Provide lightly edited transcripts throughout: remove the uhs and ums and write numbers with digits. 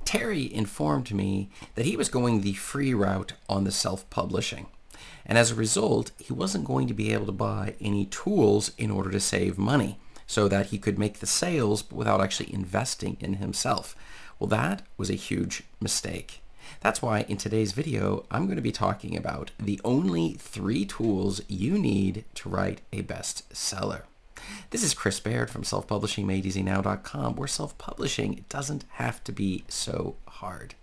Terry informed me that he was going the free route on the self-publishing. And as a result, he wasn't going to be able to buy any tools in order to save money so that he could make the sales without actually investing in himself. Well, that was a huge mistake. That's why in today's video, I'm going to be talking about the only 3 tools you need to write a bestseller. This is Chris Baird from selfpublishingmadeeasynow.com, where self-publishing doesn't have to be so hard.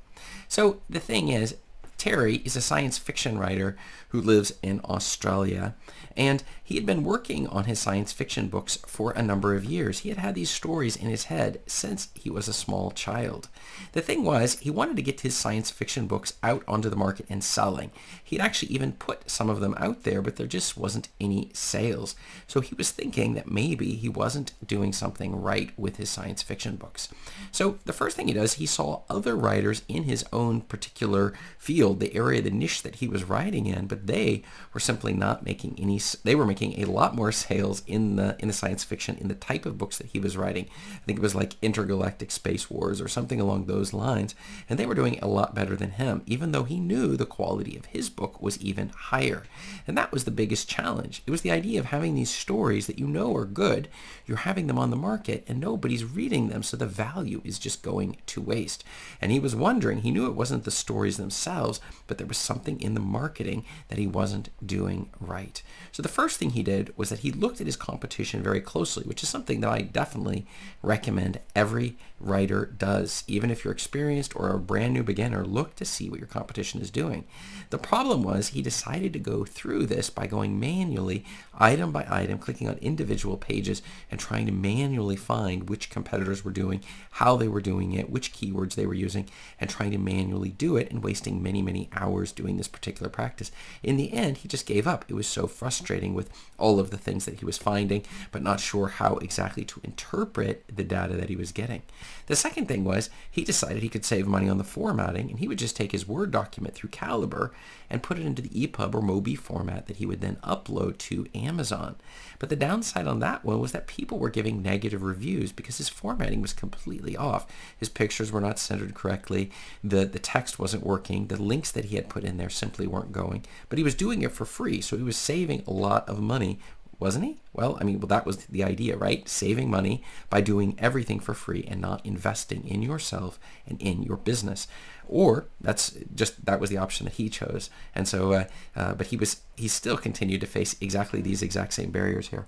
So the thing is, Terry is a science fiction writer who lives in Australia, and he had been working on his science fiction books for a number of years. He had had these stories in his head since he was a small child. The thing was, he wanted to get his science fiction books out onto the market and selling. He'd actually even put some of them out there, but there just wasn't any sales. So he was thinking that maybe he wasn't doing something right with his science fiction books. So the first thing he does, he saw other writers in his own particular field, the area, the niche that he was writing in, but they were simply not making any. They were making a lot more sales in the science fiction, in the type of books that he was writing. I think it was like Intergalactic Space Wars or something along those lines, and they were doing a lot better than him, even though he knew the quality of his book was even higher. And that was the biggest challenge. It was the idea of having these stories that you know are good, you're having them on the market, and nobody's reading them, so the value is just going to waste. And he was wondering, he knew it wasn't the stories themselves, but there was something in the marketing that he wasn't doing right. So the first thing he did was that he looked at his competition very closely, which is something that I definitely recommend every writer does. Even if you're experienced or a brand new beginner, look to see what your competition is doing. The problem was he decided to go through this by going manually, item by item, clicking on individual pages and trying to manually find which competitors were doing, how they were doing it, which keywords they were using, and trying to manually do it and wasting many, many hours doing this particular practice. In the end, he just gave up. It was so frustrating with all of the things that he was finding, but not sure how exactly to interpret the data that he was getting. The second thing was he decided he could save money on the formatting, and he would just take his Word document through Calibre and put it into the EPUB or MOBI format that he would then upload to Amazon. But the downside on that one was that people were giving negative reviews because his formatting was completely off. His pictures were not centered correctly, the text wasn't working, the links that he had put in there simply weren't going, but he was doing it for free, so he was saving a lot of money, wasn't he? Well, that was the idea, right? Saving money by doing everything for free and not investing in yourself and in your business. Or that was the option that he chose. And so, but he still continued to face exactly these exact same barriers here.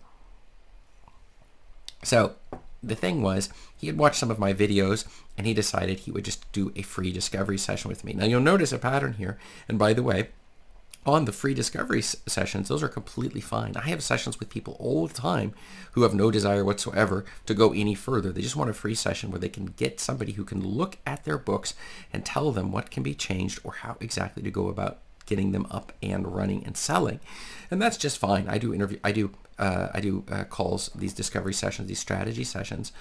So the thing was, he had watched some of my videos and he decided he would just do a free discovery session with me. Now you'll notice a pattern here. And by the way, on the free discovery sessions, those are completely fine. I have sessions with people all the time who have no desire whatsoever to go any further. They just want a free session where they can get somebody who can look at their books and tell them what can be changed or how exactly to go about getting them up and running and selling. And that's just fine. I do calls, these discovery sessions, these strategy sessions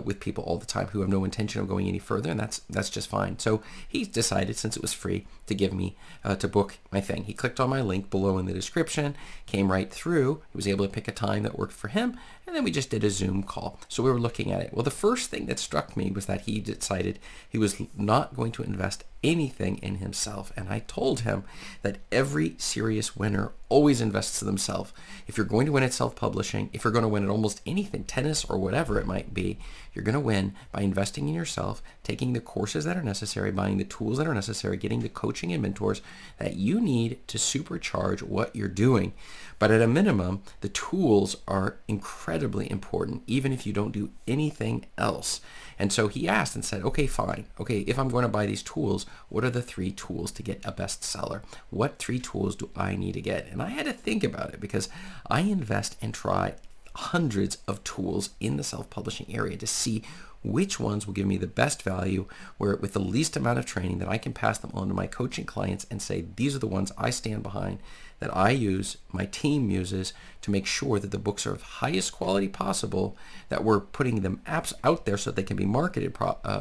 with people all the time who have no intention of going any further, and that's just fine. So he decided, since it was free, to give me to book my thing. He clicked on my link below in the description, came right through. He was able to pick a time that worked for him, and then we just did a Zoom call. So we were looking at it. Well, the first thing that struck me was that he decided he was not going to invest anything in himself. And I told him that every serious winner always invests in themselves. If you're going to win at self-publishing, if you're going to win at almost anything, tennis or whatever it might be, you're going to win by investing in yourself, taking the courses that are necessary, buying the tools that are necessary, getting the coaching and mentors that you need to supercharge what you're doing. But at a minimum, the tools are incredibly important, even if you don't do anything else. And so he asked and said, okay, fine. Okay, if I'm going to buy these tools, what are the 3 tools to get a bestseller? What 3 tools do I need to get? And I had to think about it because I invest and try hundreds of tools in the self-publishing area to see which ones will give me the best value, where with the least amount of training that I can pass them on to my coaching clients and say, these are the ones I stand behind, that I use, my team uses, to make sure that the books are of highest quality possible, that we're putting them apps out there so that they can be marketed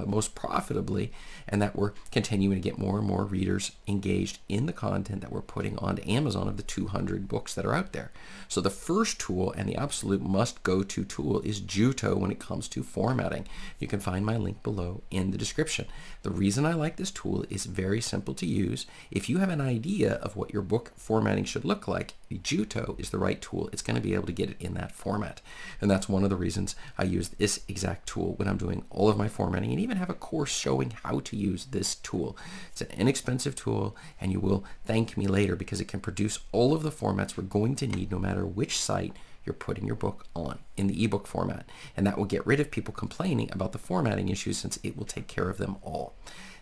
most profitably, and that we're continuing to get more and more readers engaged in the content that we're putting onto Amazon of the 200 books that are out there. So the first tool and the absolute must-go-to tool is Juto when it comes to formatting. You can find my link below in the description. The reason I like this tool is very simple to use. If you have an idea of what your book formatting should look like, the Juto is the right tool. It's going to be able to get it in that format. And that's one of the reasons I use this exact tool when I'm doing all of my formatting, and even have a course showing how to use this tool. It's an inexpensive tool, and you will thank me later because it can produce all of the formats we're going to need no matter which site you're putting your book on in the ebook format. And that will get rid of people complaining about the formatting issues, since it will take care of them all.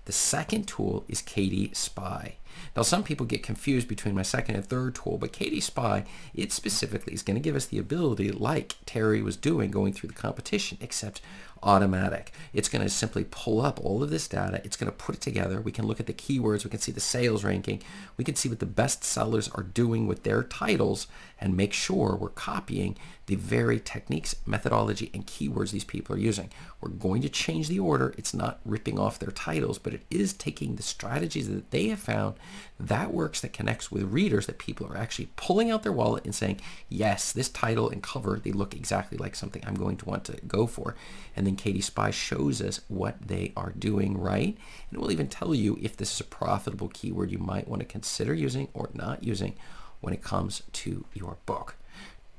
The second tool is Katie Spy. Now, some people get confused between my second and third tool, but Katie Spy, it specifically is going to give us the ability, like Terry was doing going through the competition, except automatic. It's going to simply pull up all of this data. It's going to put it together. We can look at the keywords. We can see the sales ranking. We can see what the best sellers are doing with their titles and make sure we're copying the very techniques, methodology, and keywords these people are using. We're going to change the order. It's not ripping off their titles, but it is taking the strategies that they have found that works, that connects with readers, that people are actually pulling out their wallet and saying, yes, this title and cover, they look exactly like something I'm going to want to go for. And then Katie Spy shows us what they are doing right, and it will even tell you if this is a profitable keyword you might want to consider using or not using when it comes to your book.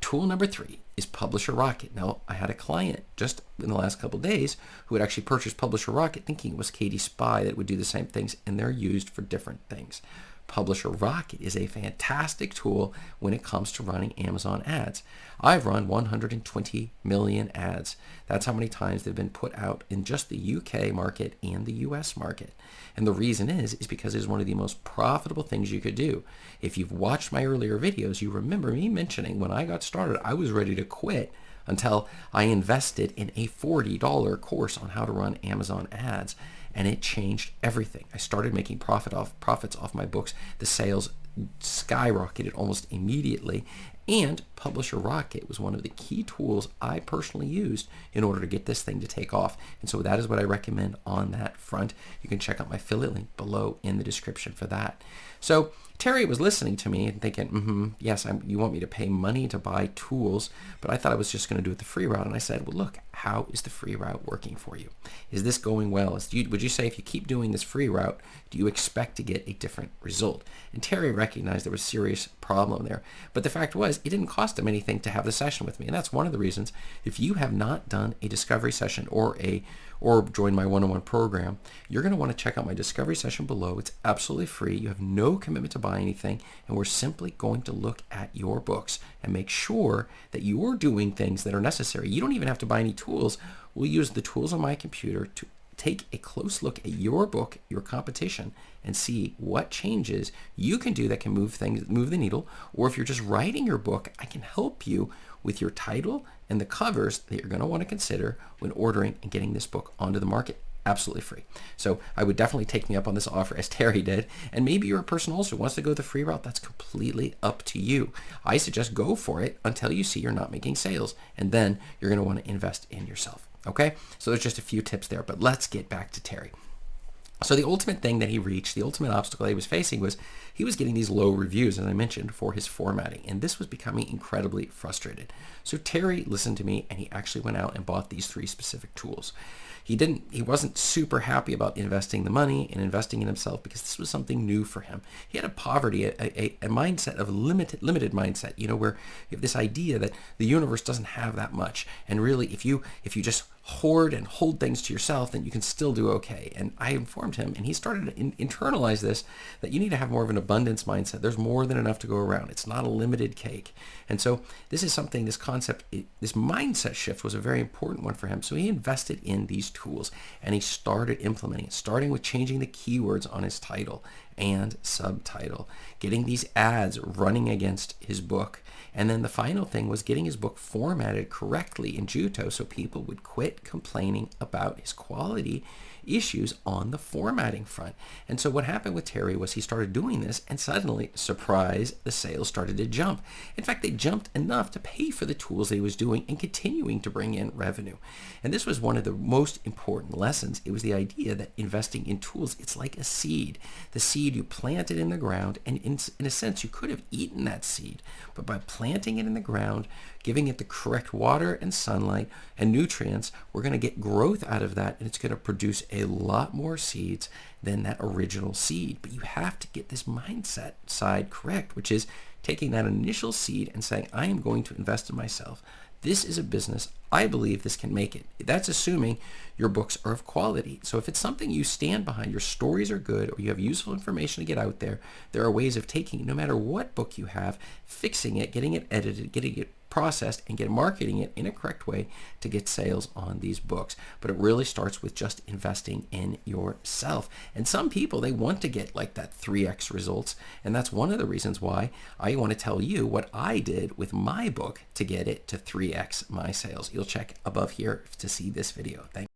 Tool number 3 is Publisher Rocket. Now, I had a client just in the last couple of days who had actually purchased Publisher Rocket thinking it was Katie Spy that would do the same things, and they're used for different things. Publisher Rocket is a fantastic tool when it comes to running Amazon ads. I've run 120 million ads. That's how many times they've been put out in just the UK market and the US market. And the reason is because it's one of the most profitable things you could do. If you've watched my earlier videos, you remember me mentioning when I got started, I was ready to quit until I invested in a $40 course on how to run Amazon ads. And it changed everything. I started making profits off my books. The sales skyrocketed almost immediately. And Publisher Rocket was one of the key tools I personally used in order to get this thing to take off. And so that is what I recommend on that front. You can check out my affiliate link below in the description for that. So Terry was listening to me and thinking, yes, you want me to pay money to buy tools, but I thought I was just going to do it the free route. And I said, well, look, how is the free route working for you? Is this going well? Would you say if you keep doing this free route, do you expect to get a different result? And Terry recognized there was a serious problem there. But the fact was, it didn't cost him anything to have the session with me. And that's one of the reasons, if you have not done a discovery session or join my one-on-one program, you're going to want to check out my discovery session below. It's absolutely free. You have no commitment to buy anything, and we're simply going to look at your books and make sure that you're doing things that are necessary. You don't even have to buy any tools. We'll use the tools on my computer to take a close look at your book, your competition, and see what changes you can do that can move the needle. Or if you're just writing your book, I can help you with your title and the covers that you're going to want to consider when ordering and getting this book onto the market. Absolutely free. So I would definitely take me up on this offer, as Terry did. And maybe you're a person also who wants to go the free route. That's completely up to you. I suggest go for it until you see you're not making sales, and then you're going to want to invest in yourself. Okay? So there's just a few tips there, but let's get back to Terry. So the ultimate thing that he reached, the ultimate obstacle that he was facing, was he was getting these low reviews, as I mentioned, for his formatting. And this was becoming incredibly frustrated. So Terry listened to me, and he actually went out and bought these 3 specific tools. He wasn't super happy about investing the money and investing in himself because this was something new for him. He had a mindset of limited mindset, where you have this idea that the universe doesn't have that much. And really, if you just hoard and hold things to yourself, then you can still do okay. And I informed him, and he started to internalize this, that you need to have more of an abundance mindset. There's more than enough to go around. It's not a limited cake. And so this is something, this concept, this mindset shift was a very important one for him. So he invested in these tools, and he started implementing it, starting with changing the keywords on his title and subtitle, getting these ads running against his book. And then the final thing was getting his book formatted correctly in Juto so people would quit complaining about his quality issues on the formatting front. And so what happened with Terry was he started doing this, and suddenly, surprise, the sales started to jump. In fact, they jumped enough to pay for the tools that he was doing and continuing to bring in revenue. And this was one of the most important lessons. It was the idea that investing in tools, it's like a seed. The seed, you plant it in the ground, and in a sense, you could have eaten that seed. But by planting it in the ground, giving it the correct water and sunlight and nutrients, we're going to get growth out of that, and it's going to produce a lot more seeds than that original seed. But you have to get this mindset side correct, which is taking that initial seed and saying, I am going to invest in myself. This is a business. I believe this can make it. That's assuming your books are of quality. So if it's something you stand behind, your stories are good, or you have useful information to get out there, there are ways of taking, no matter what book you have, fixing it, getting it edited, getting it processed, and marketing it in a correct way to get sales on these books. But it really starts with just investing in yourself. And some people, they want to get like that 3x results. And that's one of the reasons why I want to tell you what I did with my book to get it to 3x my sales. You'll check above here to see this video. Thank you.